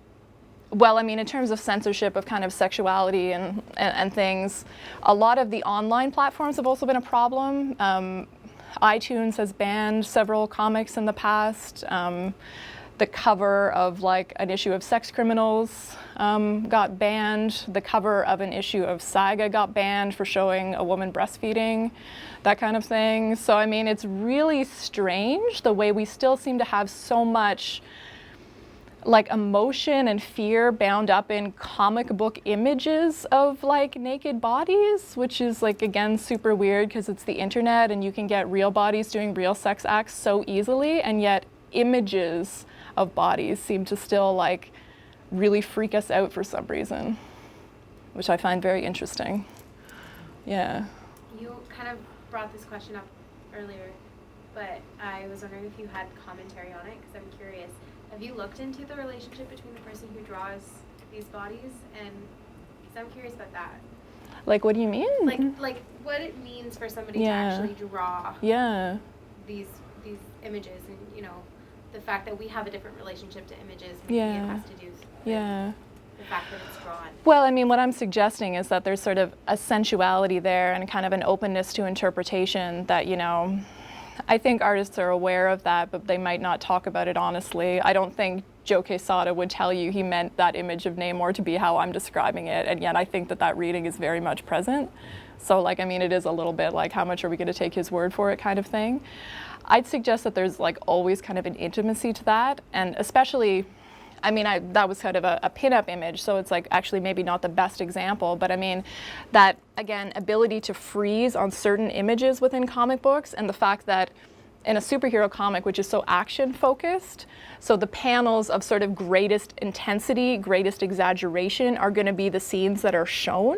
well, I mean, in terms of censorship of kind of sexuality and things, a lot of the online platforms have also been a problem. iTunes has banned several comics in the past. The cover of like an issue of Sex Criminals got banned. The cover of an issue of Saga got banned for showing a woman breastfeeding, that kind of thing. So I mean, it's really strange the way we still seem to have so much like emotion and fear bound up in comic book images of like naked bodies, which is like, again, super weird because it's the internet and you can get real bodies doing real sex acts so easily, and yet images of bodies seem to still like really freak us out for some reason, which I find very interesting. Yeah. You kind of brought this question up earlier, but I was wondering if you had commentary on it, because I'm curious. Have you looked into the relationship between the person who draws these bodies, and because I'm curious about that. Like, what do you mean? Like what it means for somebody to actually draw these images, and you know, the fact that we have a different relationship to images. Maybe it has to do with the fact that it's drawn. Well, I mean, what I'm suggesting is that there's sort of a sensuality there and kind of an openness to interpretation that, you know, I think artists are aware of that, but they might not talk about it honestly. I don't think Joe Quesada would tell you he meant that image of Namor to be how I'm describing it, and yet I think that that reading is very much present. So, like, I mean, it is a little bit like, how much are we going to take his word for it kind of thing. I'd suggest that there's like always kind of an intimacy to that, and especially, I mean, that was kind of a pinup image, so it's like actually maybe not the best example, but I mean, that, again, ability to freeze on certain images within comic books, and the fact that in a superhero comic, which is so action focused, so the panels of sort of greatest intensity, greatest exaggeration are going to be the scenes that are shown.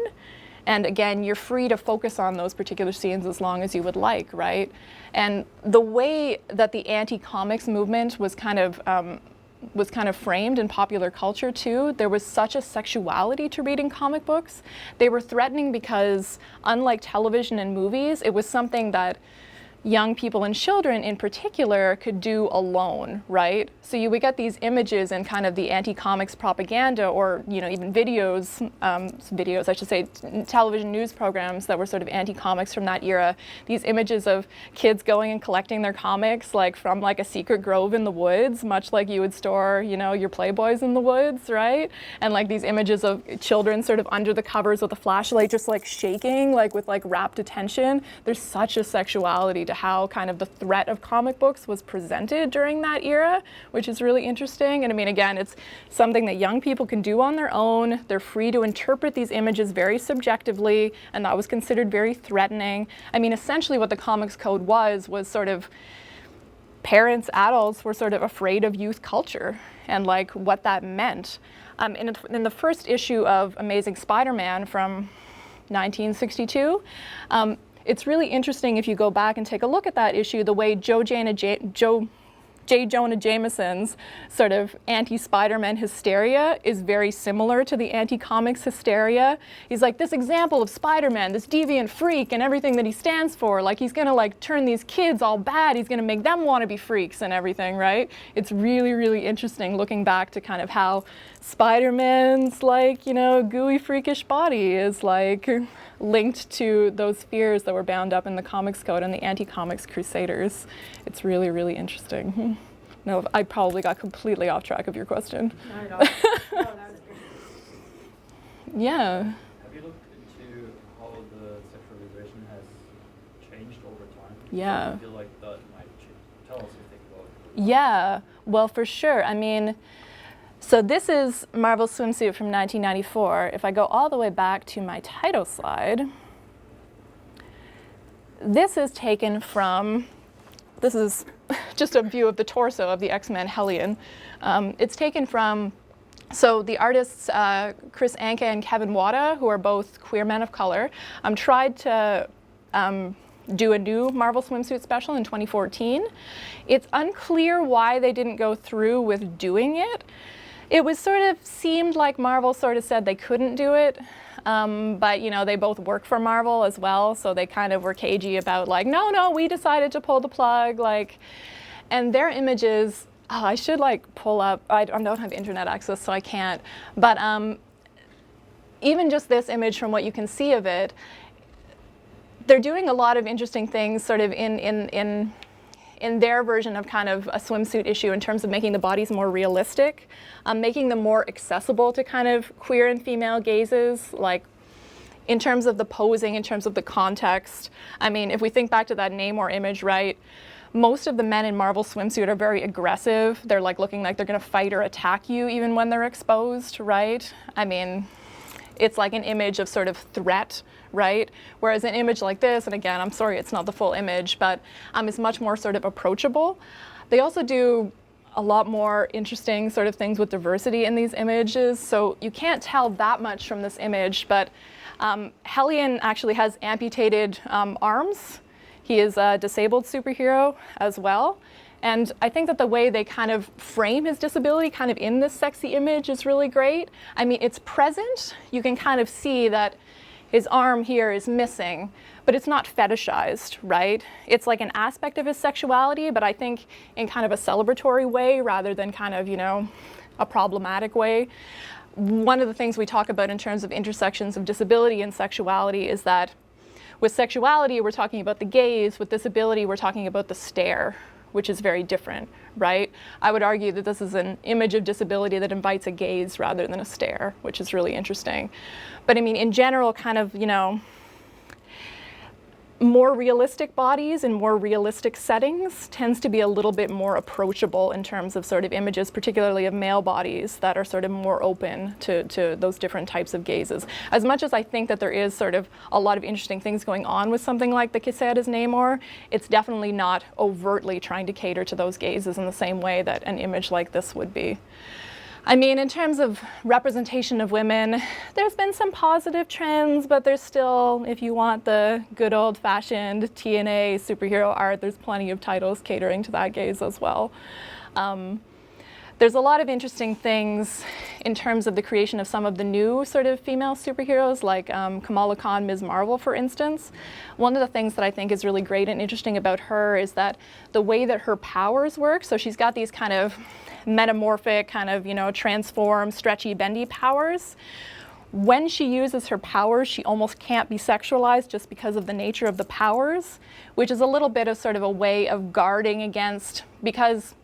And again, you're free to focus on those particular scenes as long as you would like, right? And the way that the anti-comics movement was kind of framed in popular culture too, there was such a sexuality to reading comic books. They were threatening because, unlike television and movies, it was something that young people and children in particular could do alone, right? So you would get these images in kind of the anti-comics propaganda, or even videos, I should say, television news programs that were sort of anti-comics from that era. These images of kids going and collecting their comics like from like a secret grove in the woods, much like you would store, your Playboys in the woods, right? And like these images of children sort of under the covers with a flashlight just like shaking, like with like rapt attention. There's such a sexuality to how kind of the threat of comic books was presented during that era, which is really interesting. And I mean, again, it's something that young people can do on their own. They're free to interpret these images very subjectively, and that was considered very threatening. I mean, essentially what the Comics Code was sort of parents, adults were sort of afraid of youth culture and like what that meant. In the first issue of Amazing Spider-Man from 1962, it's really interesting if you go back and take a look at that issue, the way J. Jonah Jameson's sort of anti-Spider-Man hysteria is very similar to the anti-comics hysteria. He's like, this example of Spider-Man, this deviant freak and everything that he stands for, like he's gonna like turn these kids all bad, he's gonna make them want to be freaks and everything, right? It's really, really interesting looking back to kind of how Spider-Man's like, gooey freakish body is like linked to those fears that were bound up in the Comics Code and the anti-comics crusaders. It's really, really interesting. No, I probably got completely off track of your question. Not at all. No, that was great. Yeah. Have you looked into how the sexualization has changed over time? Yeah. I feel like that might change. Tell us what you think about it. Yeah, well, for sure. I mean, so this is Marvel Swimsuit from 1994. If I go all the way back to my title slide, this is taken from, this is just a view of the torso of the X-Men Hellion. It's taken from, so the artists Chris Anka and Kevin Wada, who are both queer men of color, tried to do a new Marvel Swimsuit special in 2014. It's unclear why they didn't go through with doing it. It was sort of seemed like Marvel sort of said they couldn't do it, but they both work for Marvel as well, so they kind of were cagey about like, no, we decided to pull the plug, like, and their images, I should like pull up, I don't have internet access so I can't, but even just this image from what you can see of it, they're doing a lot of interesting things sort of in their version of kind of a swimsuit issue in terms of making the bodies more realistic, making them more accessible to kind of queer and female gazes, like in terms of the posing, in terms of the context. I mean, if we think back to that Namor image, right, most of the men in Marvel Swimsuit are very aggressive. They're like looking like they're gonna fight or attack you even when they're exposed, right? I mean, it's like an image of sort of threat, right? Whereas an image like this, and again, I'm sorry it's not the full image, but is much more sort of approachable. They also do a lot more interesting sort of things with diversity in these images, so you can't tell that much from this image, but Hellion actually has amputated arms. He is a disabled superhero as well. And I think that the way they kind of frame his disability kind of in this sexy image is really great. I mean, it's present. You can kind of see that his arm here is missing, but it's not fetishized, right? It's like an aspect of his sexuality, but I think in kind of a celebratory way rather than kind of, a problematic way. One of the things we talk about in terms of intersections of disability and sexuality is that with sexuality, we're talking about the gaze. With disability, we're talking about the stare, which is very different, right? I would argue that this is an image of disability that invites a gaze rather than a stare, which is really interesting. But I mean, in general, kind of, more realistic bodies in more realistic settings tends to be a little bit more approachable in terms of sort of images, particularly of male bodies that are sort of more open to those different types of gazes. As much as I think that there is sort of a lot of interesting things going on with something like the Caceres Namor, it's definitely not overtly trying to cater to those gazes in the same way that an image like this would be. I mean, in terms of representation of women, there's been some positive trends, but there's still, if you want the good old-fashioned TNA superhero art, there's plenty of titles catering to that gaze as well. There's a lot of interesting things in terms of the creation of some of the new sort of female superheroes, like Kamala Khan, Ms. Marvel, for instance. One of the things that I think is really great and interesting about her is that the way that her powers work, so she's got these kind of metamorphic, kind of, you know, transform, stretchy, bendy powers. When she uses her powers, she almost can't be sexualized just because of the nature of the powers, which is a little bit of sort of a way of guarding against, because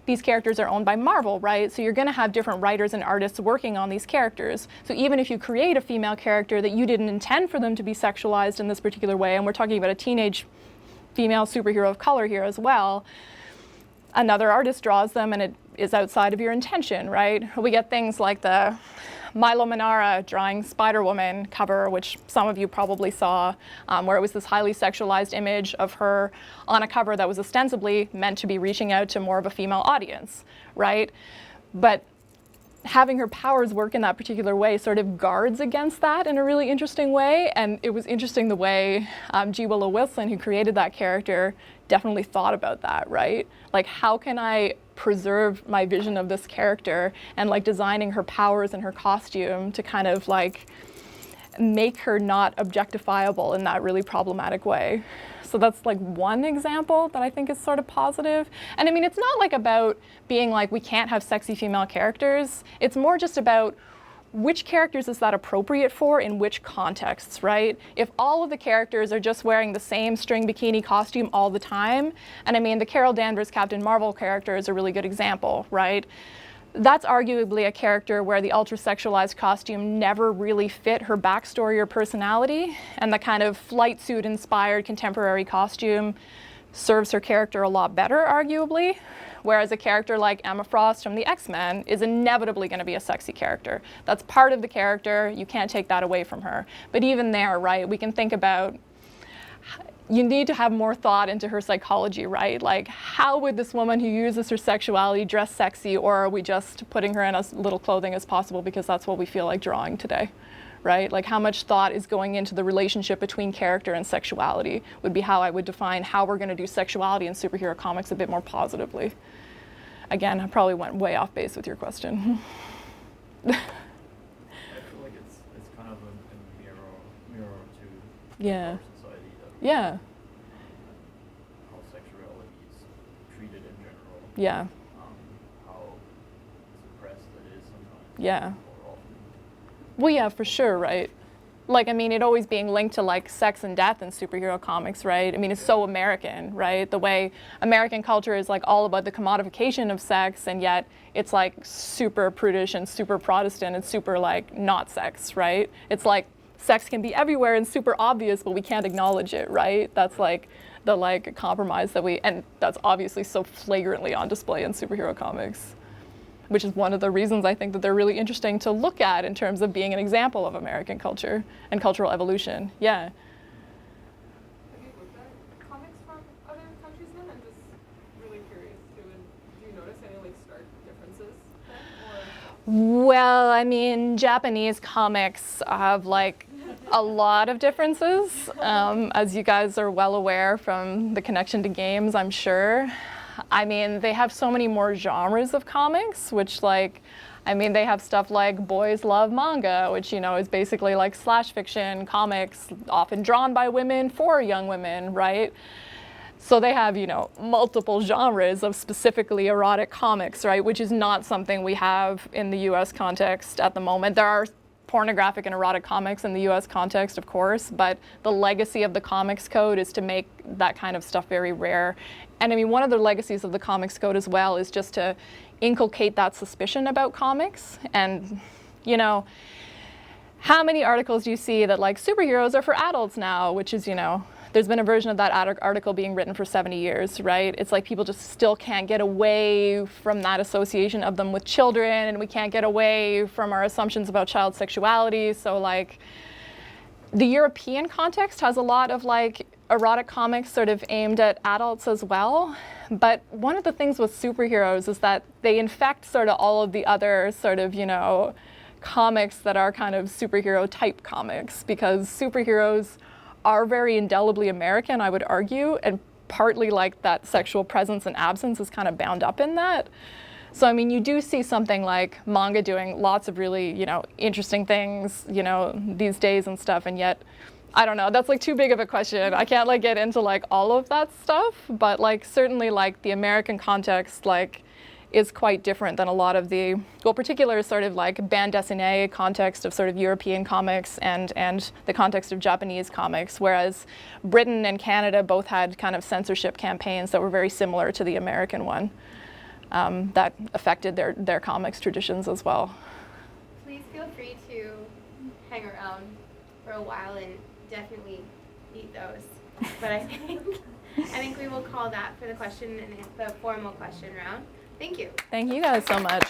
these characters are owned by Marvel, right? So you're going to have different writers and artists working on these characters. So even if you create a female character that you didn't intend for them to be sexualized in this particular way, and we're talking about a teenage female superhero of color here as well, another artist draws them and it is outside of your intention, right? We get things like the Milo Manara drawing Spider-Woman cover, which some of you probably saw, where it was this highly sexualized image of her on a cover that was ostensibly meant to be reaching out to more of a female audience, right? But having her powers work in that particular way sort of guards against that in a really interesting way. And it was interesting the way G. Willow Wilson, who created that character, definitely thought about that, right? Like, how can I preserve my vision of this character, and like designing her powers and her costume to kind of like make her not objectifiable in that really problematic way. So that's like one example that I think is sort of positive. And I mean, it's not like about being like, we can't have sexy female characters. It's more just about which characters is that appropriate for in which contexts, right? If all of the characters are just wearing the same string bikini costume all the time, and I mean, the Carol Danvers Captain Marvel character is a really good example, right? That's arguably a character where the ultra-sexualized costume never really fit her backstory or personality, and the kind of flight suit-inspired contemporary costume serves her character a lot better, arguably. Whereas a character like Emma Frost from the X-Men is inevitably going to be a sexy character. That's part of the character. You can't take that away from her. But even there, right, we can think about, you need to have more thought into her psychology, right? Like, how would this woman who uses her sexuality dress sexy, or are we just putting her in as little clothing as possible because that's what we feel like drawing today, right? Like, how much thought is going into the relationship between character and sexuality would be how I would define how we're going to do sexuality in superhero comics a bit more positively. Again, I probably went way off base with your question. I feel like it's kind of a mirror to Yeah. our society. Yeah. How sexuality is treated in general. Yeah. How suppressed it is sometimes. Yeah. Or often. Well, yeah, for sure, right? Like, I mean, it always being linked to like sex and death in superhero comics, right? I mean, it's so American, right? The way American culture is like all about the commodification of sex, and yet it's like super prudish and super Protestant and super like not sex, right? It's like sex can be everywhere and super obvious, but we can't acknowledge it, right? That's like the like compromise that and that's obviously so flagrantly on display in superhero comics, which is one of the reasons I think that they're really interesting to look at in terms of being an example of American culture and cultural evolution. Yeah. Have you looked at comics from other countries then? I'm just really curious too. And do you notice any like stark differences then? Or? Well, I mean, Japanese comics have like a lot of differences, as you guys are well aware from the connection to games, I'm sure. I mean, they have so many more genres of comics, which like, I mean, they have stuff like Boys Love Manga, which, you know, is basically like slash fiction comics, often drawn by women for young women, right? So they have, you know, multiple genres of specifically erotic comics, right? Which is not something we have in the US context at the moment. There are pornographic and erotic comics in the US context, of course, but the legacy of the Comics Code is to make that kind of stuff very rare. And I mean, one of the legacies of the Comics Code as well is just to inculcate that suspicion about comics. And, you know, how many articles do you see that like superheroes are for adults now, which is, you know, there's been a version of that article being written for 70 years, right? It's like people just still can't get away from that association of them with children, and we can't get away from our assumptions about child sexuality. So like the European context has a lot of like erotic comics sort of aimed at adults as well. But one of the things with superheroes is that they infect sort of all of the other sort of, you know, comics that are kind of superhero type comics, because superheroes are very indelibly American, I would argue, and partly like that sexual presence and absence is kind of bound up in that. So I mean, you do see something like manga doing lots of really, you know, interesting things, you know, these days and stuff, and yet, I don't know, that's like too big of a question. I can't like get into like all of that stuff, but like certainly like the American context like is quite different than a lot of the, well, particular sort of like bande dessinée context of sort of European comics and the context of Japanese comics, whereas Britain and Canada both had kind of censorship campaigns that were very similar to the American one that affected their comics traditions as well. Please feel free to hang around for a while and definitely eat those. But I think we will call that for the question and the formal question round. Thank you. Thank you guys so much.